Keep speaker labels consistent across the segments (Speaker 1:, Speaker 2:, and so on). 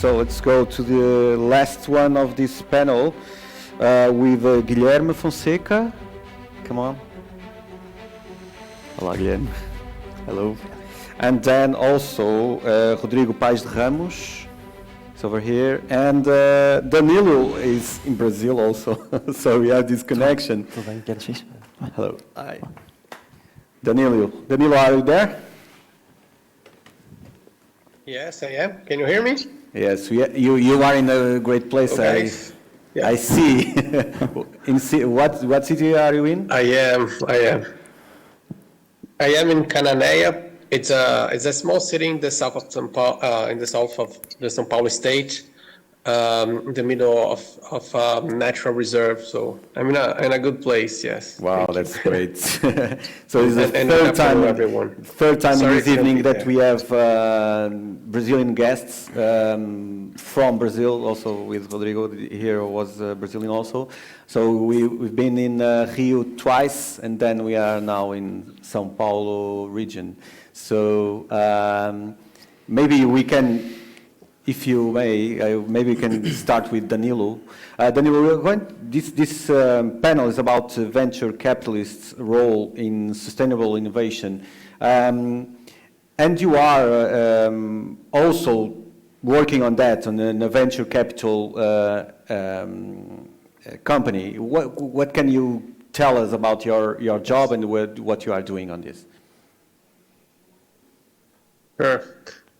Speaker 1: So let's go to the last one of this panel with Guilherme Fonseca. Come on. Olá, Guilherme. Hello. And then also Rodrigo Pais de Ramos. It's over here. And Danilo is in Brazil also. So we have this connection. Hello. Hi. Danilo, are you there?
Speaker 2: Yes, I am. Can you hear me?
Speaker 1: Yes, you are in a great place.
Speaker 2: Okay.
Speaker 1: I see. What city are you in?
Speaker 2: I am in Cananéia. It's a small city in the south of São Paulo, in the south of the São Paulo state, in the middle of a natural reserve. So I'm in a good place. Yes.
Speaker 1: Wow, that's great. So it's the third time in this evening that we have Brazilian guests from Brazil. Also with Rodrigo here was Brazilian also. So we've been in Rio twice, and then we are now in São Paulo region. So maybe we can, if you may, maybe we can start with Danilo. Danilo, this panel is about venture capitalists' role in sustainable innovation. And you are also working on that, on a venture capital company. What can you tell us about your job and what you are doing on this?
Speaker 2: Sure.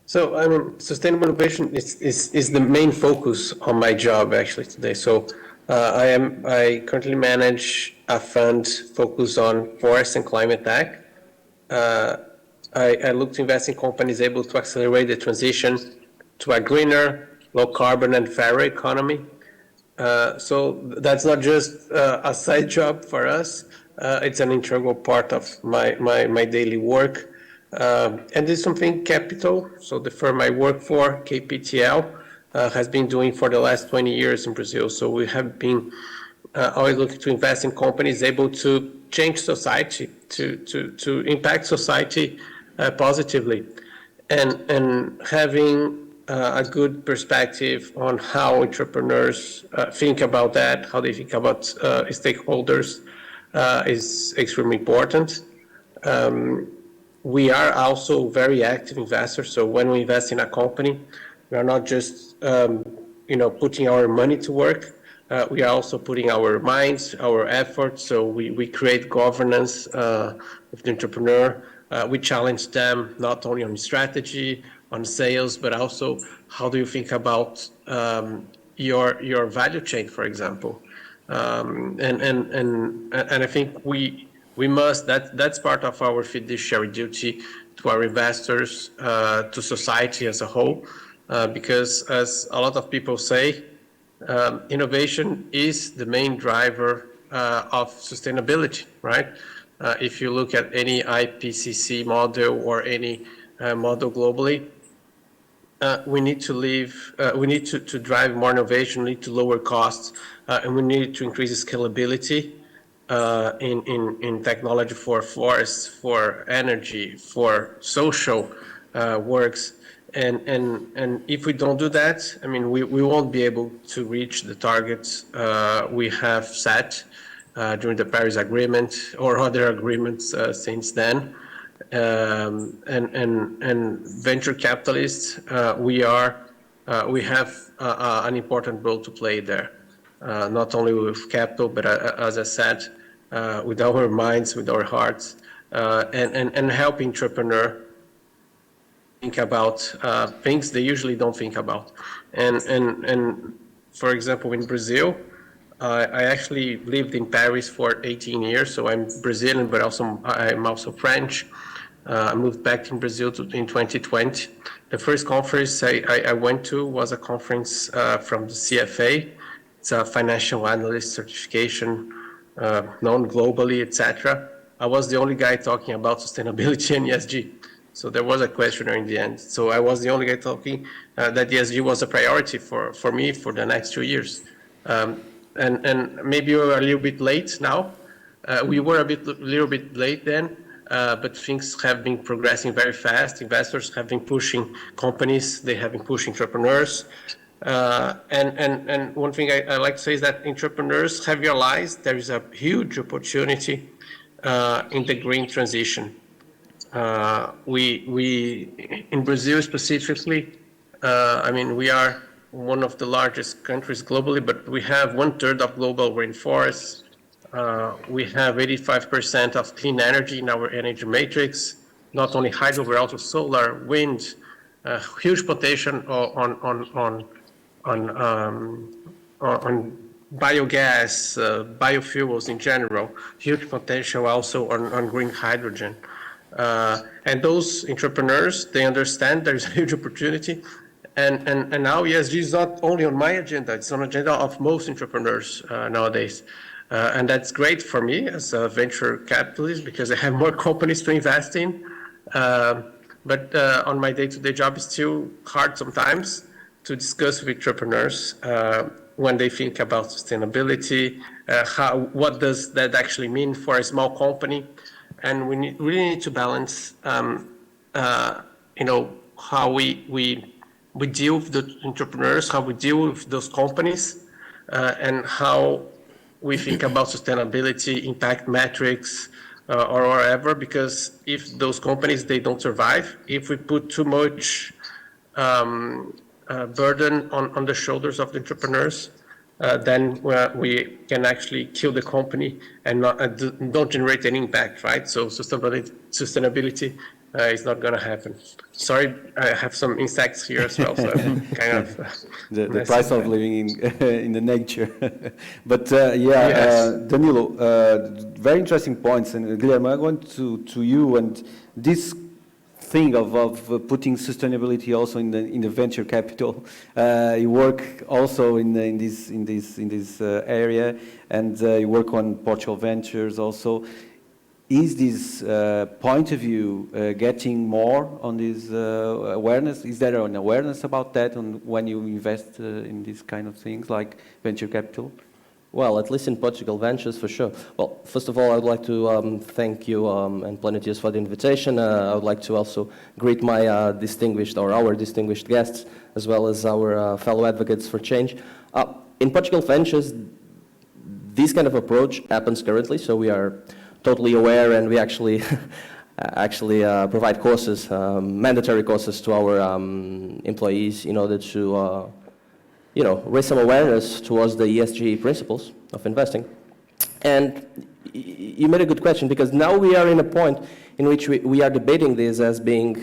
Speaker 2: So, I mean, sustainable innovation is the main focus on my job actually today. So, I currently manage a fund focused on forest and climate tech. I look to invest in companies able to accelerate the transition to a greener, low carbon and fairer economy. So that's not just a side job for us. It's an integral part of my daily work. And there's something capital. So the firm I work for, KPTL, has been doing for the last 20 years in Brazil. So we have been always looking to invest in companies able to change society, to impact society positively, and having a good perspective on how entrepreneurs think about that, how they think about stakeholders is extremely important. We are also very active investors. So when we invest in a company, we are not just putting our money to work. We are also putting our minds, our efforts. So we create governance with the entrepreneur. We challenge them not only on strategy, on sales, but also how do you think about your value chain, for example. And I think we must, that's part of our fiduciary duty to our investors, to society as a whole, because as a lot of people say, innovation is the main driver of sustainability, right? If you look at any IPCC model or any model globally, we need to drive more innovation, we need to lower costs, and we need to increase scalability in technology for forests, for energy, for social works. And if we don't do that, I mean, we won't be able to reach the targets we have set during the Paris Agreement or other agreements since then. And venture capitalists, we have an important role to play there. Not only with capital, but as I said, with our minds, with our hearts, and help entrepreneurs think about things they usually don't think about. And for example, in Brazil, I actually lived in Paris for 18 years, so I'm Brazilian, but I'm also French. I moved back in Brazil in 2020. The first conference I went to was a conference from the CFA. It's a financial analyst certification, known globally, etc. I was the only guy talking about sustainability and ESG. So there was a questionnaire in the end. So I was the only guy talking that ESG was a priority for me for the next 2 years. And maybe we were a little bit late now. We were a little bit late then, but things have been progressing very fast. Investors have been pushing companies, they have been pushing entrepreneurs. And one thing I like to say is that entrepreneurs have realized there is a huge opportunity in the green transition. We in Brazil specifically, we are one of the largest countries globally, but we have 1/3 of global rainforests. We have 85% of clean energy in our energy matrix, not only hydro, but also solar, wind, huge potential on biogas, biofuels in general, huge potential also on green hydrogen. And those entrepreneurs, they understand there's a huge opportunity. And now ESG is not only on my agenda, it's on the agenda of most entrepreneurs nowadays. And that's great for me as a venture capitalist because I have more companies to invest in. But on my day-to-day job, it's still hard sometimes to discuss with entrepreneurs when they think about sustainability, what does that actually mean for a small company? And we really need to balance, how we deal with the entrepreneurs, how we deal with those companies, and how we think about sustainability, impact metrics, or whatever, because if those companies, they don't survive, if we put too much burden on the shoulders of the entrepreneurs, then we can actually kill the company and don't generate any impact, right? So sustainability is not going to happen. Sorry, I have some insects here as well, so kind of
Speaker 1: the price of living in the nature. But
Speaker 2: Yes.
Speaker 1: Danilo, very interesting points. And Guilherme, I'm going to you and this thing of putting sustainability also in the venture capital. You work also in this area, and you work on Portugal Ventures also. Is this point of view getting more on this awareness? Is there an awareness about that when you invest in these kind of things like venture capital?
Speaker 3: Well, at least in Portugal Ventures, for sure. Well, first of all, I would like to thank you and Planetiers for the invitation. I would like to also greet my our distinguished guests, as well as our fellow advocates for change. In Portugal Ventures, this kind of approach happens currently, so we are totally aware, and we actually provide courses, mandatory courses to our employees in order to raise some awareness towards the ESG principles of investing. And you made a good question, because now we are in a point in which we are debating this as being,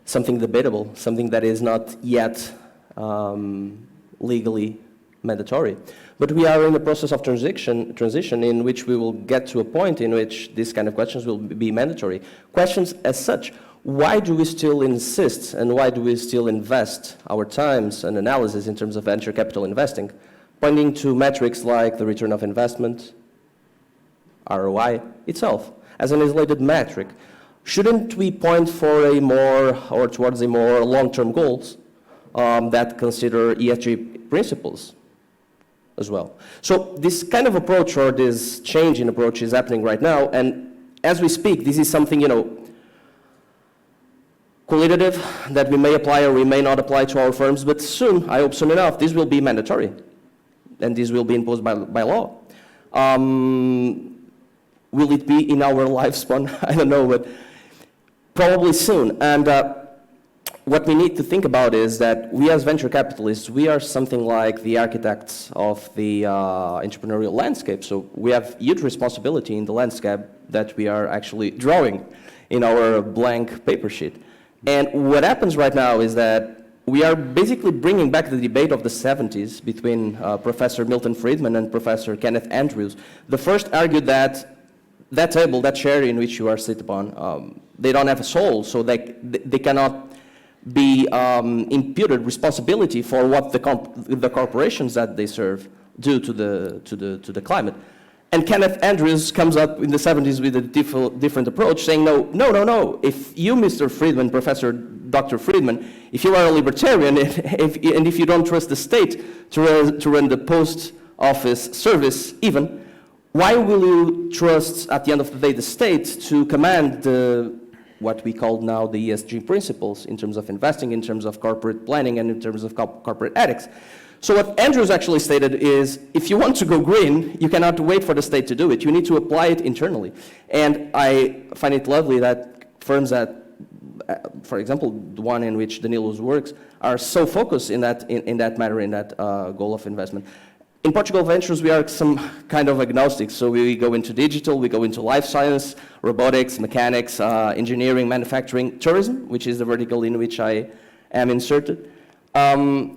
Speaker 3: something debatable, something that is not yet legally mandatory. But we are in the process of transition in which we will get to a point in which these kind of questions will be mandatory. Questions as such. Why do we still insist, and why do we still invest our times and analysis in terms of venture capital investing? Pointing to metrics like the return of investment, ROI itself, as an isolated metric. Shouldn't we point for towards a more long-term goals that consider ESG principles as well? So this kind of approach, or this change in approach, is happening right now, and as we speak, this is something, qualitative that we may apply or we may not apply to our firms, but soon, I hope soon enough, this will be mandatory, and this will be imposed by law. Will it be in our lifespan? I don't know, but probably soon. And what we need to think about is that we as venture capitalists, we are something like the architects of the entrepreneurial landscape. So we have huge responsibility in the landscape that we are actually drawing in our blank paper sheet. And what happens right now is that we are basically bringing back the debate of the 70s between Professor Milton Friedman and Professor Kenneth Andrews. The first argued that table, that chair in which you are sit upon, they don't have a soul, so they cannot be imputed responsibility for what the corporations that they serve do to the climate. And Kenneth Andrews comes up in the 70s with a different approach, saying, no. If you, Mr. Friedman, Professor Dr. Friedman, if you are a libertarian, and if you don't trust the state to run the post office service even, why will you trust, at the end of the day, the state to command what we call now the ESG principles in terms of investing, in terms of corporate planning, and in terms of corporate ethics? So what Andrew's actually stated is, if you want to go green, you cannot wait for the state to do it. You need to apply it internally. And I find it lovely that firms that, for example, the one in which Danilo's works, are so focused in that matter, in that goal of investment. In Portugal Ventures, we are some kind of agnostics, so we go into digital, we go into life science, robotics, mechanics, engineering, manufacturing, tourism, which is the vertical in which I am inserted. No,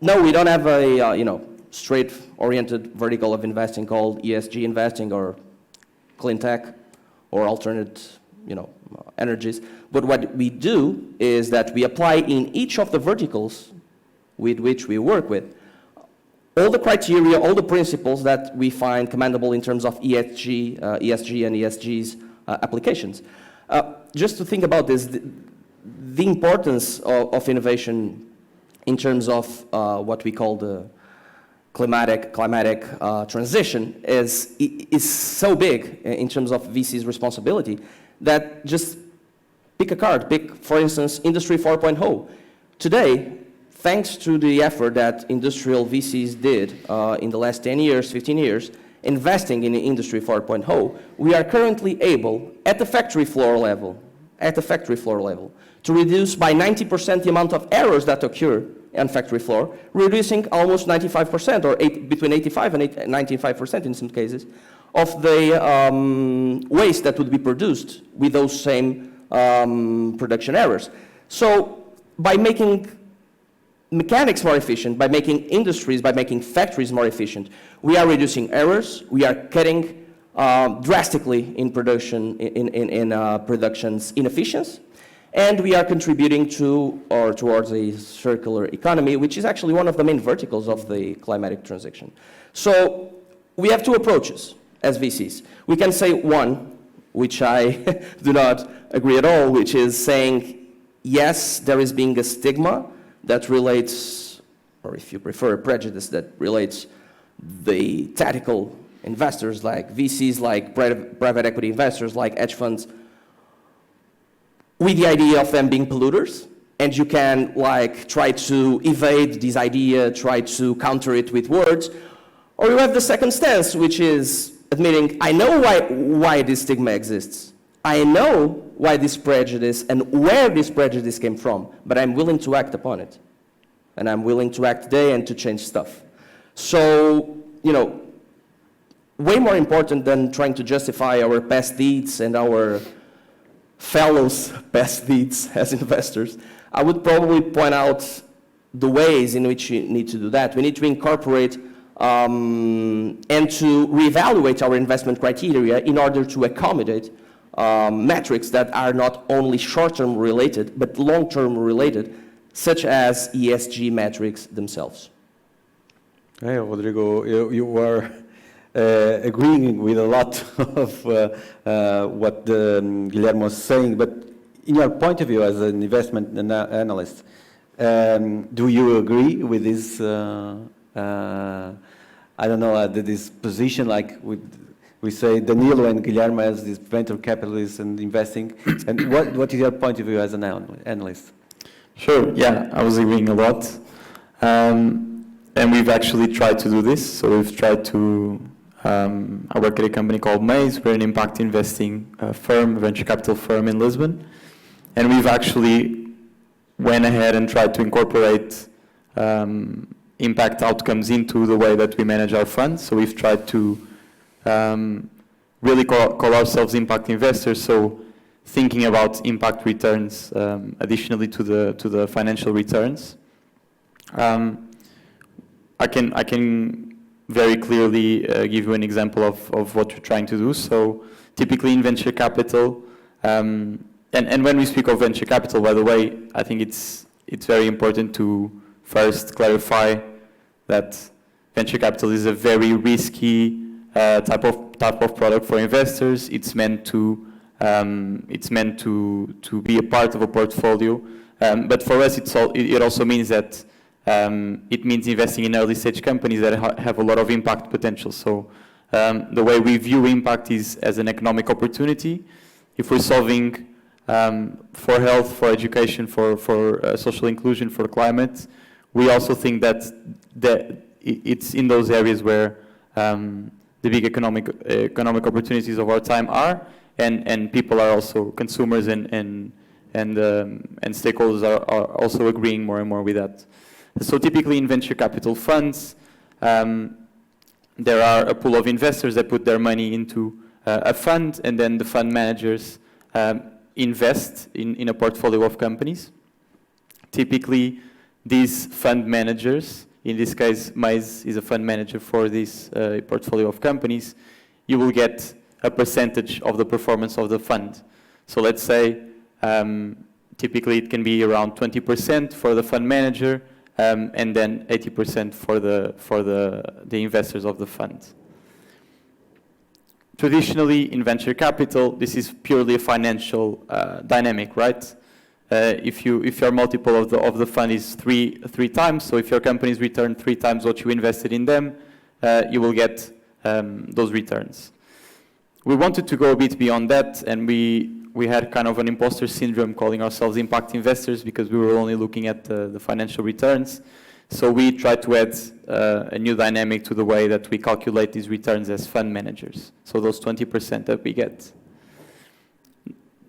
Speaker 3: we don't have a straight-oriented vertical of investing called ESG investing or clean tech or alternate energies. But what we do is that we apply in each of the verticals with which we work with all the criteria, all the principles that we find commendable in terms of ESG and ESG's applications. Just to think about this, the importance of innovation in terms of what we call the climatic transition is so big in terms of VC's responsibility that just pick a card, for instance, Industry 4.0. Today, thanks to the effort that industrial VCs did in the last 10 years, 15 years, investing in Industry 4.0, we are currently able, at the factory floor level, to reduce by 90% the amount of errors that occur on factory floor, reducing almost 95%, or between 85 and 95% in some cases, of the waste that would be produced with those same production errors. So by making mechanics more efficient, by making industries, by making factories more efficient, we are reducing errors, we are cutting drastically in production, production's inefficiency, and we are contributing to or towards a circular economy, which is actually one of the main verticals of the climatic transition. So we have two approaches as VCs. We can say one, which I do not agree at all, which is saying, yes, there is being a stigma that relates, or if you prefer, a prejudice that relates the tactical investors like VCs, like private equity investors, like hedge funds, with the idea of them being polluters, and you can try to evade this idea, try to counter it with words, or you have the second stance, which is admitting, I know why this stigma exists. I know why this prejudice and where this prejudice came from, but I'm willing to act upon it. And I'm willing to act today and to change stuff. So, way more important than trying to justify our past deeds and our fellows' past deeds as investors, I would probably point out the ways in which you need to do that. We need to incorporate and to reevaluate our investment criteria in order to accommodate metrics that are not only short-term related, but long-term related, such as ESG metrics themselves.
Speaker 1: Hey, Rodrigo, you are agreeing with a lot of what Guilherme was saying, but in your point of view as an investment analyst, do you agree with this, this position, like we say Danilo and Guilherme as this venture capitalists and investing, and what is your point of view as an analyst?
Speaker 4: Sure, yeah, I was agreeing a lot. And we've actually tried to do this. So we've tried to, I work at a company called Pais. We're an impact investing firm, venture capital firm in Lisbon. And we've actually went ahead and tried to incorporate impact outcomes into the way that we manage our funds. So we've tried to really call ourselves impact investors. So thinking about impact returns additionally to the financial returns. I can very clearly give you an example of what we're trying to do. So typically in venture capital, and when we speak of venture capital, by the way, I think it's very important to first clarify that venture capital is a very risky type of product for investors. It's meant to be a part of a portfolio, but for us it also means that it means investing in early stage companies that have a lot of impact potential. So The way we view impact is as an economic opportunity. If we're solving for health, for education, for social inclusion, for climate, we also think that it's in those areas where the big economic opportunities of our time are, and people are also consumers and stakeholders are also agreeing more and more with that. So typically in venture capital funds, there are a pool of investors that put their money into a fund, and then the fund managers invest in a portfolio of companies. Typically, these fund managers, in this case, Pais is a fund manager for this portfolio of companies, you will get a percentage of the performance of the fund. So let's say, typically it can be around 20% for the fund manager, and then 80% for the investors of the fund. Traditionally, in venture capital, this is purely a financial dynamic, right? If your multiple of the fund is three times, so if your companies return 3 times what you invested in them, you will get those returns. We wanted to go a bit beyond that, and we had kind of an imposter syndrome calling ourselves impact investors because we were only looking at the financial returns. So we tried to add a new dynamic to the way that we calculate these returns as fund managers. So those 20% that we get.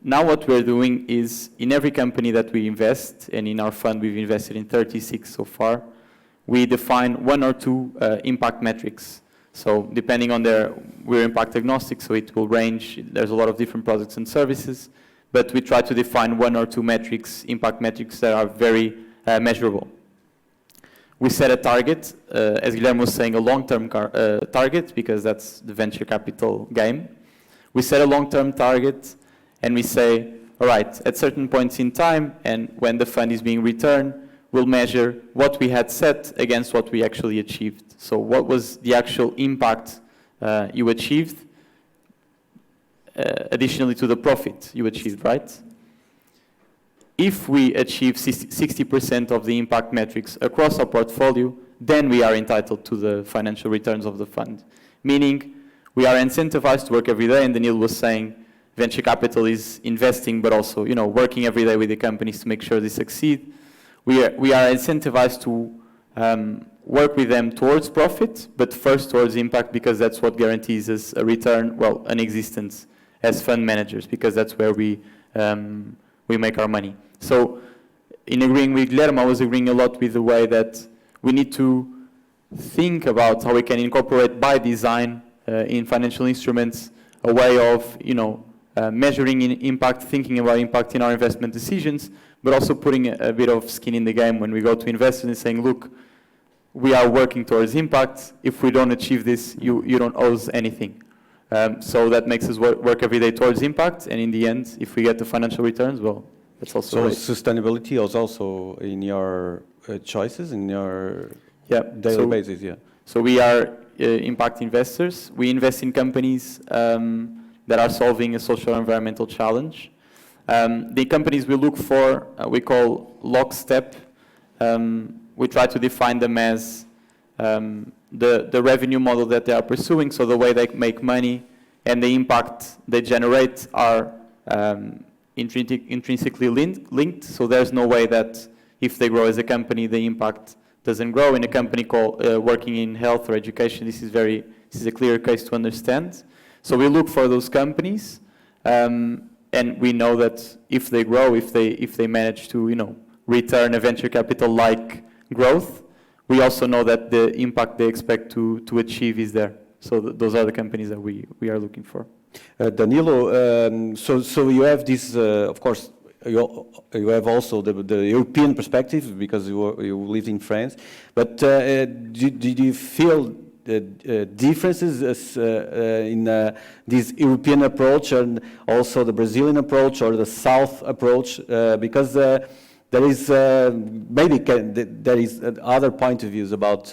Speaker 4: Now what we're doing is, in every company that we invest, and in our fund we've invested in 36 so far, we define 1 or 2 impact metrics. So depending on we're impact agnostic, so it will range, there's a lot of different products and services, but we try to define 1 or 2 metrics, impact metrics that are very measurable. We set a target, as Guilherme was saying, a long-term target, because that's the venture capital game. We set a long-term target, and we say, all right, at certain points in time, and when the fund is being returned, we'll measure what we had set against what we actually achieved. So what was the actual impact you achieved, additionally to the profit you achieved, right? If we achieve 60% of the impact metrics across our portfolio, then we are entitled to the financial returns of the fund. Meaning, we are incentivized to work every day, and Danilo was saying, venture capital is investing, but also, working every day with the companies to make sure they succeed. We are incentivized to work with them towards profit, but first towards impact, because that's what guarantees us a return, well, an existence as fund managers, because that's where we make our money. So, in agreeing with Guilherme, I was agreeing a lot with the way that we need to think about how we can incorporate by design in financial instruments a way of, measuring impact, thinking about impact in our investment decisions, but also putting a bit of skin in the game when we go to investors and saying, look, we are working towards impact. If we don't achieve this, you don't owe us anything. So that makes us work every day towards impact, and in the end, if we get the financial returns, well, that's also
Speaker 1: so
Speaker 4: right.
Speaker 1: Sustainability is also in your choices, in your daily basis, yeah. So
Speaker 4: we are impact investors. We invest in companies that are solving a social or environmental challenge. The companies we look for, we call lockstep. We try to define them as the revenue model that they are pursuing, so the way they make money and the impact they generate are intrinsically linked. So there's no way that if they grow as a company, the impact doesn't grow. In a company working in health or education, this is a clear case to understand. So we look for those companies, and we know that if they grow, if they manage to return a venture capital like growth, we also know that the impact they expect to achieve is there. So those are the companies that we are looking for.
Speaker 1: Danilo, so you have this, of course, you have also the European perspective because you lived in France. But did you feel differences in this European approach and also the Brazilian approach or the South approach? Because there is maybe there is other point of views about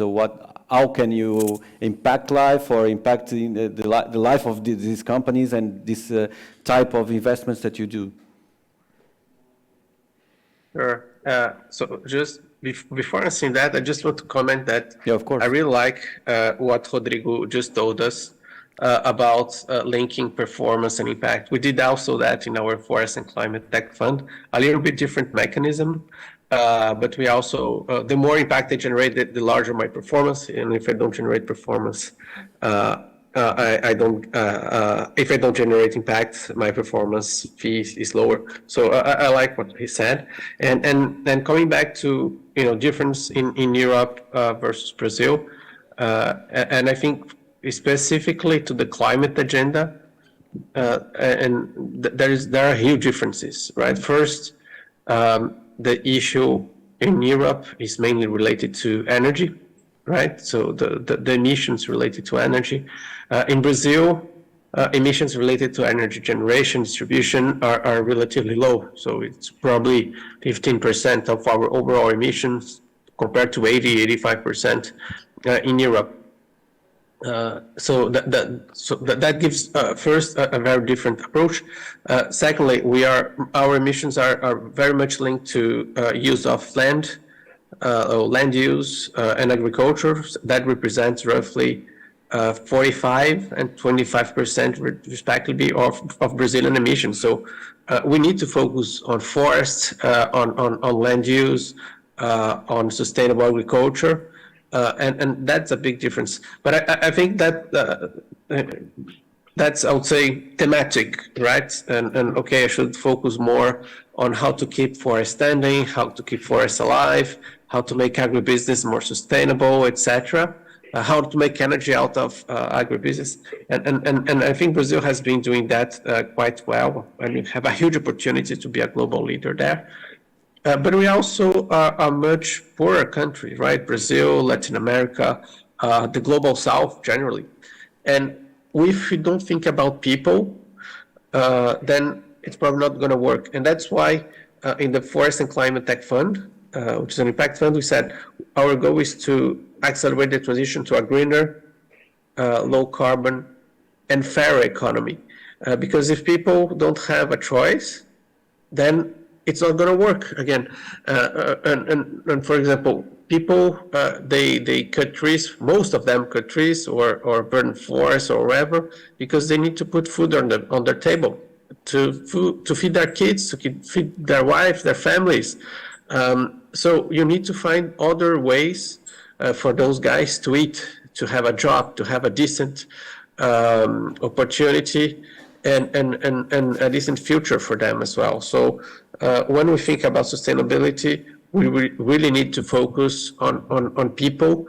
Speaker 1: how can you impact life or impact the life of these companies and this type of investments that you do.
Speaker 2: Sure. So just before answering that, I just want to comment that
Speaker 1: of course.
Speaker 2: I really like what Rodrigo just told us. about linking performance and impact. We did also that in our Forest and Climate Tech Fund, a little bit different mechanism, but we also, the more impact they generate, the larger my performance, and if I don't generate performance, if I don't generate impact, my performance fee is lower. So I like what he said. And then coming back to, difference in Europe versus Brazil, and I think specifically to the climate agenda, there are huge differences, right? First, the issue in Europe is mainly related to energy, right? So the emissions related to energy. In Brazil, emissions related to energy generation, distribution are relatively low. So it's probably 15% of our overall emissions compared to 85% in Europe. So that gives first a very different approach. Secondly, our emissions are very much linked to use of land, land use and agriculture. That represents roughly 45 and 25% respectively of Brazilian emissions. So we need to focus on forests, on land use, on sustainable agriculture. And that's a big difference. But I think that that's, I would say, thematic, right? And okay, I should focus more on how to keep forests standing, how to keep forests alive, how to make agribusiness more sustainable, etc. How to make energy out of agribusiness. And I think Brazil has been doing that quite well, and we have a huge opportunity to be a global leader there. But we also are a much poorer country, right? Brazil, Latin America, the global South generally. And if we don't think about people, then it's probably not going to work. And that's why in the Forest and Climate Tech Fund, which is an impact fund, we said our goal is to accelerate the transition to a greener, low carbon, and fairer economy. Because if people don't have a choice, then it's not going to work again. And for example, people, they cut trees, most of them cut trees or burn forests or whatever, because they need to put food on their table, to feed their kids, to feed their wives, their families. So you need to find other ways for those guys to eat, to have a job, to have a decent opportunity and a decent future for them as well. So when we think about sustainability, we really need to focus on people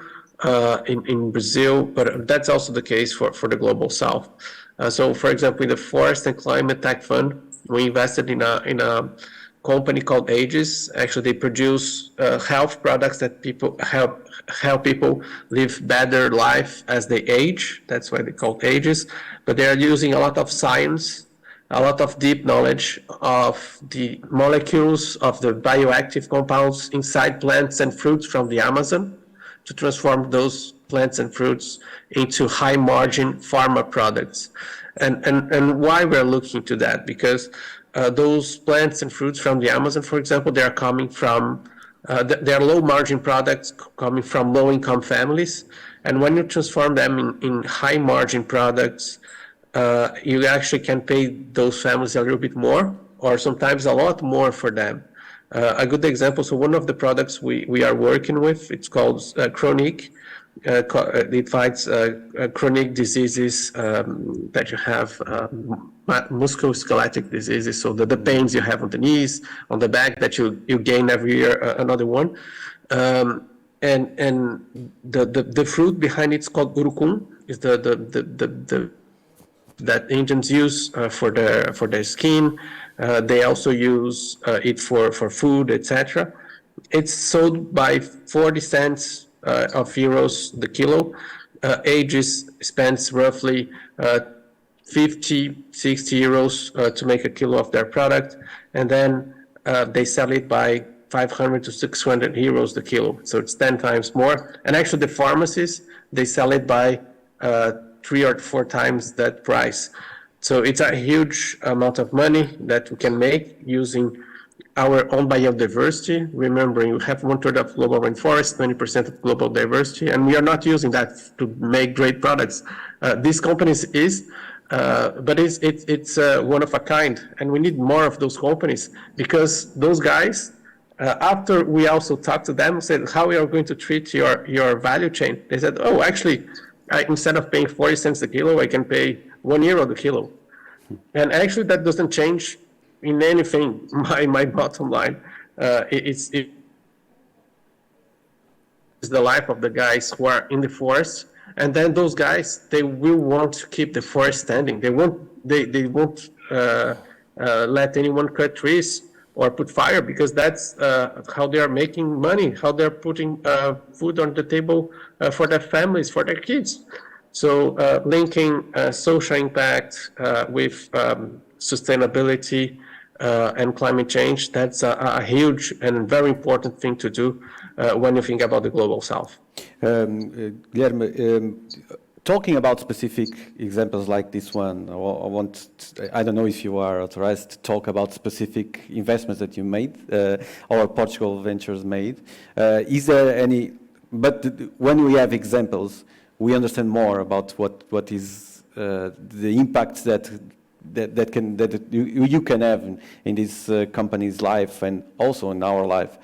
Speaker 2: in Brazil, but that's also the case for the global South. So for example, in the Forest and Climate Tech Fund, we invested in a company called Aegis. Actually, they produce health products that help people live better life as they age. That's why they call Aegis. But they are using a lot of science, a lot of deep knowledge of the molecules of the bioactive compounds inside plants and fruits from the Amazon to transform those plants and fruits into high margin pharma products. And why we're looking to that? Because those plants and fruits from the Amazon, for example, they are coming from, they're low margin products coming from low income families. And when you transform them in high margin products, you actually can pay those families a little bit more, or sometimes a lot more for them. A good example, so one of the products we are working with, it's called Chronic. It fights chronic diseases that you have, musculoskeletal diseases, so the pains you have on the knees, on the back, that you gain every year another one. And the fruit behind it's called urucum, is that Indians use for their skin. They also use it for food, etc. It's sold by 40 cents of euros the kilo. Aegis spends roughly 50, 60 euros to make a kilo of their product, and then they sell it by 500 to 600 euros the kilo. So it's 10 times more. And actually the pharmacies, they sell it by 3 or 4 times that price. So it's a huge amount of money that we can make using our own biodiversity. Remembering we have 1/3 of global rainforest, 20% of global diversity, and we are not using that to make great products. These companies but it's one of a kind, and we need more of those companies because those guys, after we also talked to them, said how we are going to treat your value chain. They said, oh, actually, instead of paying 40 cents a kilo, I can pay €1 the kilo. And actually, that doesn't change in anything my bottom line. It's the life of the guys who are in the forest, and then those guys, they will want to keep the forest standing. They won't let anyone cut trees or put fire, because that's how they are making money, how they're putting food on the table for their families, for their kids. So linking social impact with sustainability and climate change, that's a huge and very important thing to do when you think about the Global South.
Speaker 1: Guilherme, talking about specific examples like this one, I don't know if you are authorized to talk about specific investments that you made, or Portugal Ventures made. Is there any, but when we have examples, we understand more about what is the impact that you can have in this company's life and also in our life.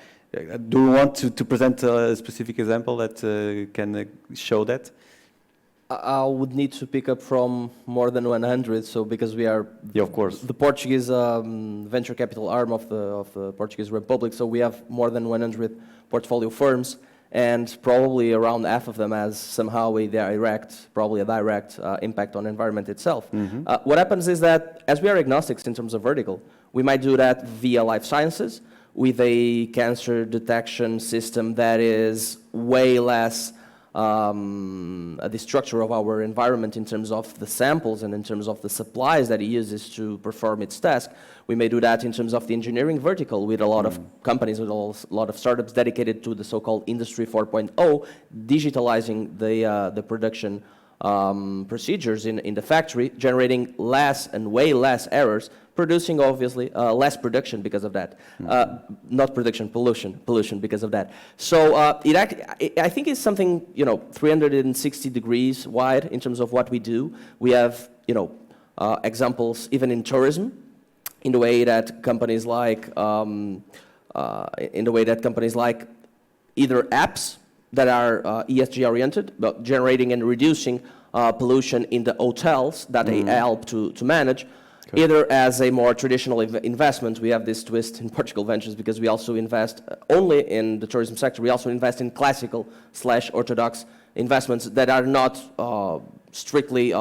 Speaker 1: Do you want to present a specific example that can show that?
Speaker 3: I would need to pick up from more than 100, so because we are
Speaker 1: of course
Speaker 3: the Portuguese venture capital arm of the Portuguese Republic, so we have more than 100 portfolio firms, and probably around half of them has somehow a direct impact on environment itself.
Speaker 1: Mm-hmm.
Speaker 3: What happens is that as we are agnostics in terms of vertical, we might do that via life sciences with a cancer detection system that is way less the structure of our environment in terms of the samples and in terms of the supplies that it uses to perform its task. We may do that in terms of the engineering vertical with a lot of companies, with a lot of startups dedicated to the so-called Industry 4.0, digitalizing the production procedures in the factory, generating less and way less errors, producing obviously less production because of that. Not production, pollution because of that. So I think it's something 360 degrees wide in terms of what we do. We have examples even in tourism, in the way that companies like either apps that are ESG oriented, but generating and reducing pollution in the hotels that they help to manage. Okay. Either as a more traditional investment, we have this twist in Portugal Ventures because we also invest only in the tourism sector. We also invest in classical/orthodox investments that are not strictly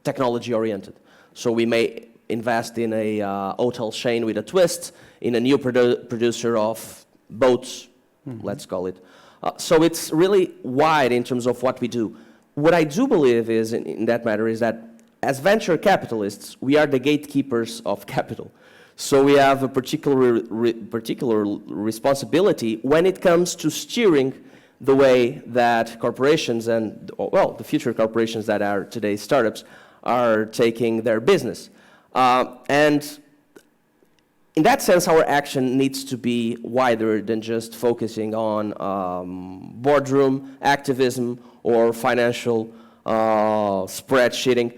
Speaker 3: technology oriented. So we may invest in a hotel chain with a twist, in a new producer of boats, let's call it. So it's really wide in terms of what we do. What I do believe is, in that matter, is that as venture capitalists, we are the gatekeepers of capital. So we have a particular responsibility when it comes to steering the way that corporations and, well, the future corporations that are today's startups are taking their business. And in that sense, our action needs to be wider than just focusing on boardroom activism or financial spreadsheeting.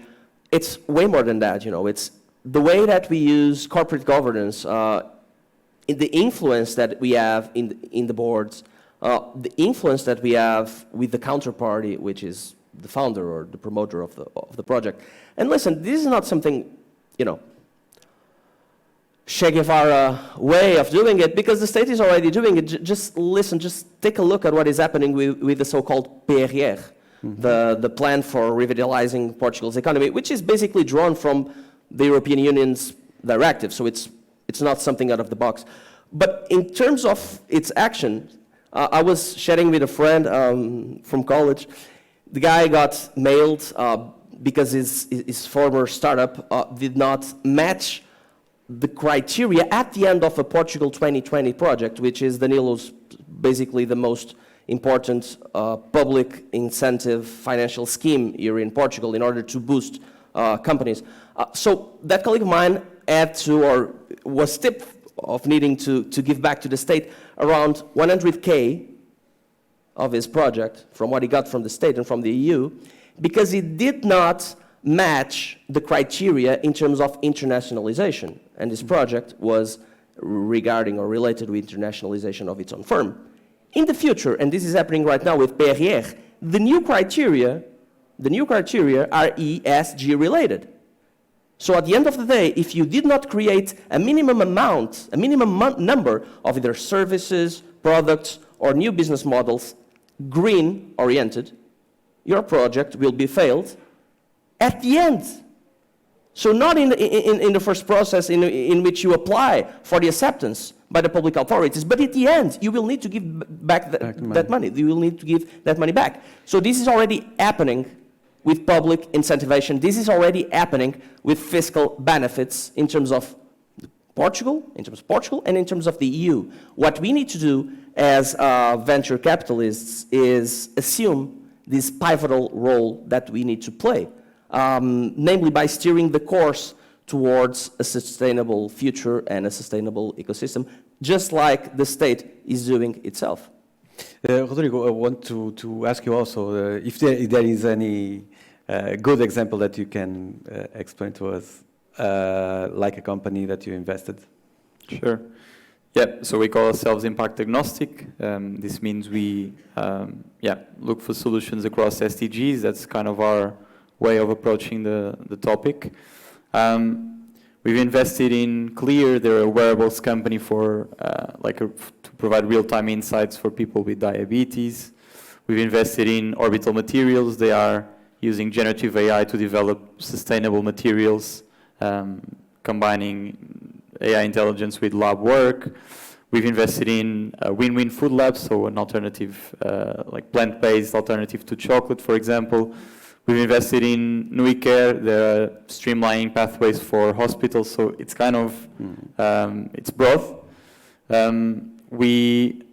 Speaker 3: It's way more than that, It's the way that we use corporate governance, in the influence that we have in the boards, the influence that we have with the counterparty, which is the founder or the promoter of the project. And listen, this is not something, Che Guevara way of doing it, because the state is already doing it. Just listen, just take a look at what is happening with the so-called PRR, the plan for revitalizing Portugal's economy, which is basically drawn from the European Union's directive, so it's not something out of the box. But in terms of its action, I was chatting with a friend from college. The guy got mailed because his former startup did not match the criteria at the end of a Portugal 2020 project, which is Danilo's basically the most important public incentive financial scheme here in Portugal in order to boost companies. So that colleague of mine had to, or was tipped of needing to give back to the state around 100K of his project from what he got from the state and from the EU, because he did not match the criteria in terms of internationalization. And this project was regarding or related with internationalization of its own firm. In the future, and this is happening right now with PRR, the new criteria are ESG related. So at the end of the day, if you did not create a minimum number of either services, products, or new business models green-oriented, your project will be failed at the end. So not in the first process in which you apply for the acceptance by the public authorities, but at the end, you will need to give back that money. You will need to give that money back. So this is already happening with public incentivization. This is already happening with fiscal benefits in terms of Portugal, and in terms of the EU. What we need to do as venture capitalists is assume this pivotal role that we need to play, namely by steering the course towards a sustainable future and a sustainable ecosystem, just like the state is doing itself.
Speaker 1: Rodrigo, I want to ask you also if there is any good example that you can explain to us, like a company that you invested.
Speaker 4: Sure. Yeah, so we call ourselves impact agnostic. This means we look for solutions across SDGs. That's kind of our way of approaching the topic. We've invested in Clear. They're a wearables company for to provide real-time insights for people with diabetes. We've invested in Orbital Materials. They are using generative AI to develop sustainable materials, combining AI intelligence with lab work. We've invested in Win-Win Food Labs, so an alternative, like plant-based alternative to chocolate, for example. We've invested in NuiCare. They're streamlining pathways for hospitals, so it's kind of, it's broad. We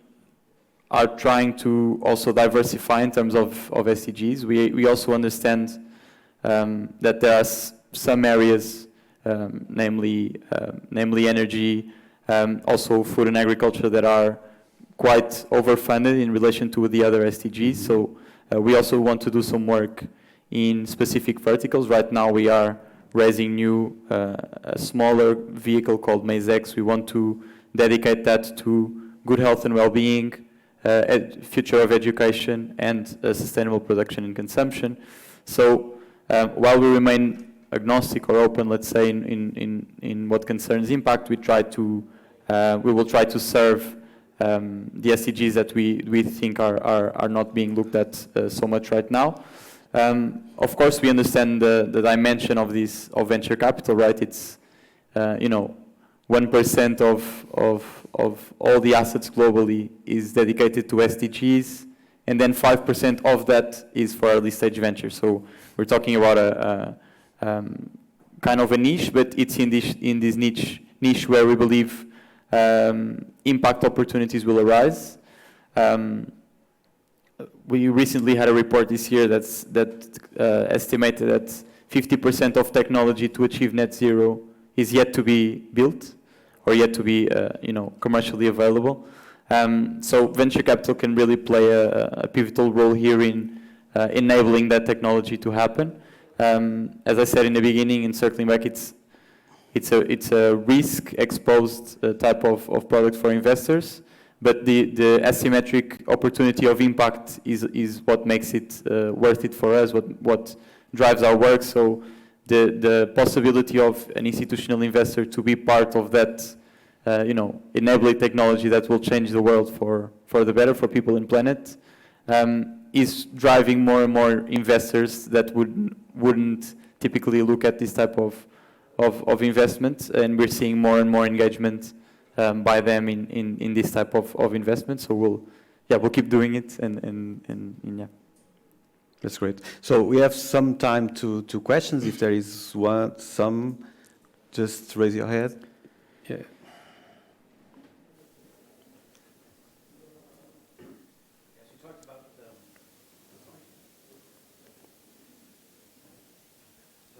Speaker 4: are trying to also diversify in terms of SDGs. We also understand that there are some areas, namely energy, also food and agriculture, that are quite overfunded in relation to the other SDGs. So we also want to do some work in specific verticals. Right now we are raising a smaller vehicle called MazeX. We want to dedicate that to good health and well-being, future of education, and sustainable production and consumption. So while we remain agnostic or open, let's say, in what concerns impact, we will try to serve the SDGs that we think are not being looked at so much right now. Of course, we understand the dimension of venture capital, right? It's 1% of all the assets globally is dedicated to SDGs, and then 5% of that is for early stage venture. So we're talking about a kind of a niche, but it's in this niche where we believe impact opportunities will arise. We recently had a report this year that estimated that 50% of technology to achieve net zero is yet to be built or yet to be commercially available. So venture capital can really play a pivotal role here in enabling that technology to happen. As I said in the beginning, and circling back, it's a risk-exposed type of product for investors, but the asymmetric opportunity of impact is what makes it worth it for us, what drives our work. So the possibility of an institutional investor to be part of that, enabling technology that will change the world for the better, for people and planet, is driving more and more investors that wouldn't typically look at this type of investment, and we're seeing more and more engagement by them in this type of investment. So we'll keep doing it, and yeah.
Speaker 1: That's great. So we have some time to questions. If there is some, just raise your hand. Yeah.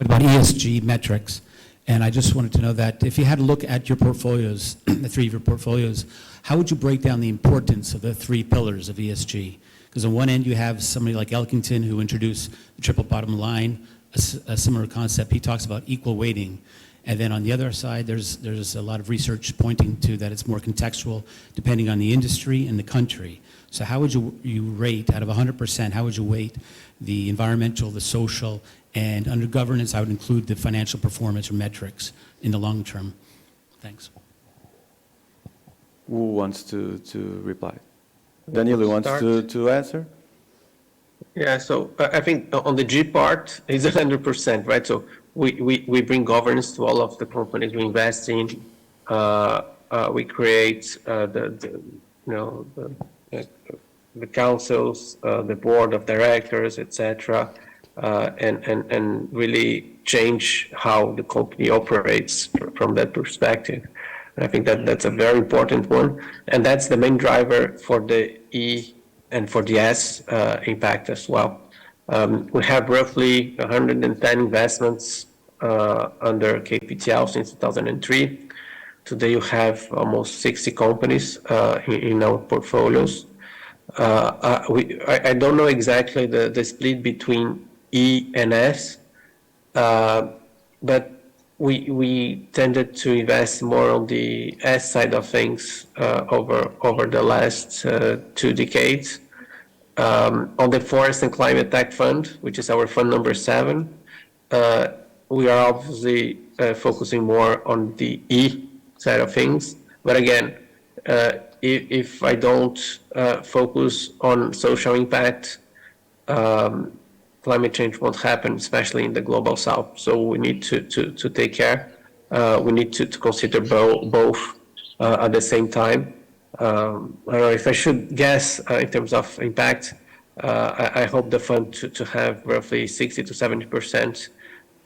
Speaker 5: About ESG metrics, And I just wanted to know that if you had to look at your portfolios, the three of your portfolios, how would you break down the importance of the three pillars of ESG? Because on one end, you have somebody like Elkington who introduced the triple bottom line, a similar concept. He talks about equal weighting. And then on the other side, there's a lot of research pointing to that it's more contextual depending on the industry and the country. So how would you rate, out of 100%, how would you weight the environmental, the social, and under governance, I would include the financial performance or metrics in the long term? Thanks.
Speaker 1: Who wants to reply? Danilo wants to answer?
Speaker 2: Yeah, so I think on the G part is 100%, right? So we bring governance to all of the companies we invest in. We create the councils, the board of directors, etc., and really change how the company operates from that perspective. And I think that's a very important one, and that's the main driver for the E and for the S impact as well. We have roughly 110 investments under KPTL since 2003. Today you have almost 60 companies in our portfolios. I don't know exactly the split between E and S, but we tended to invest more on the S side of things over the last 2 decades. On the Forest and Climate Tech Fund, which is our fund number 7, we are obviously focusing more on the E side of things. But again, if I don't focus on social impact, climate change won't happen, especially in the global south. So we need to take care. We need to consider both at the same time. I don't know if I should guess in terms of impact. I hope the fund to have roughly 60 to 70%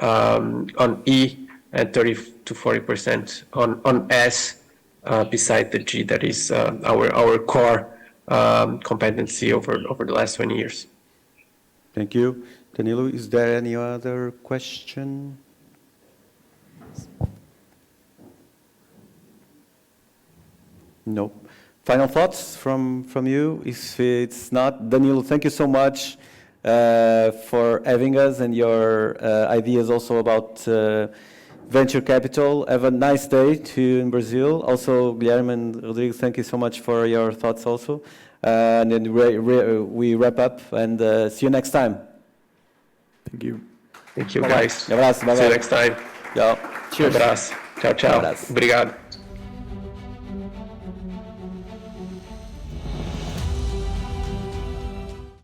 Speaker 2: on E and 30 to 40% on S, beside the G, that is our core competency over the last 20 years.
Speaker 1: Thank you. Danilo, is there any other question? No. Final thoughts from you? If it's not, Danilo, thank you so much for having us and your ideas also about venture capital. Have a nice day to you in Brazil. Also, Guilherme and Rodrigo, thank you so much for your thoughts also. And then we wrap up and see you next time.
Speaker 4: Thank you.
Speaker 2: Thank you, guys.
Speaker 1: Abraço, bye-bye.
Speaker 2: See you next time.
Speaker 1: Tchau.
Speaker 2: Cheers. Abraço. Tchau, tchau.
Speaker 1: Abraço.
Speaker 2: Obrigado.